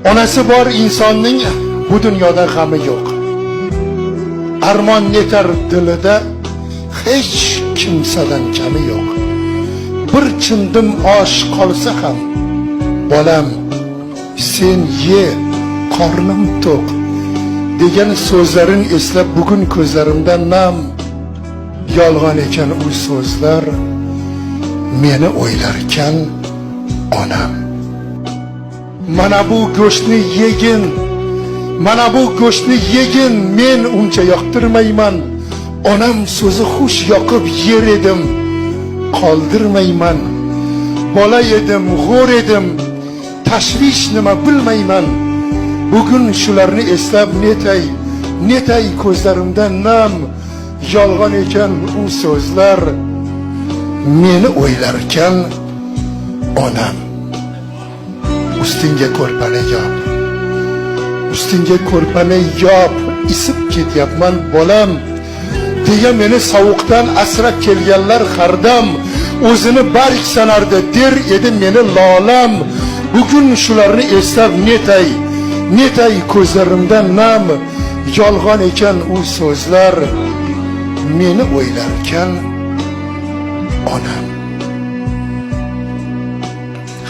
Onasi bor insonning bu dunyoda g'ami yo'q. Armon netar dilida hech kimsadan kami yo'q. Bir chindim osh qolsa ham, bolam sen ye, qornim to'q degan so'zlarin eslab bugun ko'zlarimdan nam. Yolg'on ekan u so'zlar, meni o'ylarkan onam. Mana bu go'shtni yegin, mana bu go'shtni yegin, men uncha yoqtirmayman. Onam so'zi xush yoqib yer edim, qoldirmayman. Bola edim, g'o'r edim, tashvish nima bilmayman. Bugun shularni eslab netay ko'zlarimdan nam. Yolg'on ekan u so'zlar, meni o'ylarkan onam. Ustingga ko'rpani yop, ustingga ko'rpani yop, isib ketyapman bolam deya meni sovuqdan asrab kelganlar hardam. O'zini barg sanardi, der edi meni lolam. Bugun shularni eslab netay ko'zlarimdan nam. Yolg'on ekan u so'zlar, meni o'ylarkan onam.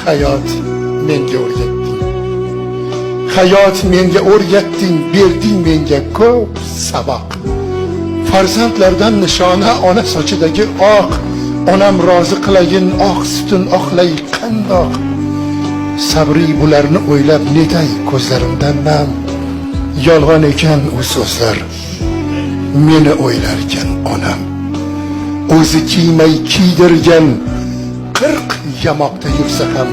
Hayot menga o'rgatding, hayot menga o'rgatding, berding menga ko'p saboq. Farzandlardan nishona ona sochidagi oq. Onam rozi qilayin oq sutin oqlay qandoq. Sabri bularni o'ylab netay ko'zlarimdan nam. Yolg'on ekan u so'zlar, meni o'ylarkan onam. O'zi kiymay kiydirgan 40 yamoqda yursa ham,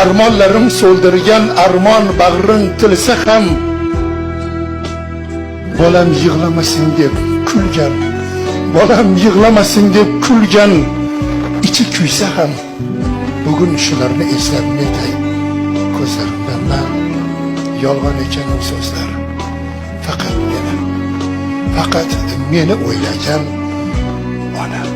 armonlarim so'ldirgan armon bag'rin tilsa ham, bolam yig'lamasin deb kulgan, bolam yig'lamasin deb kulgan, ichi kuysa ham, bugun shularni eslab netay ko'zlarimdan nam. Yolg'on ekan u so'zlar, faqat meni o'ylagan onam.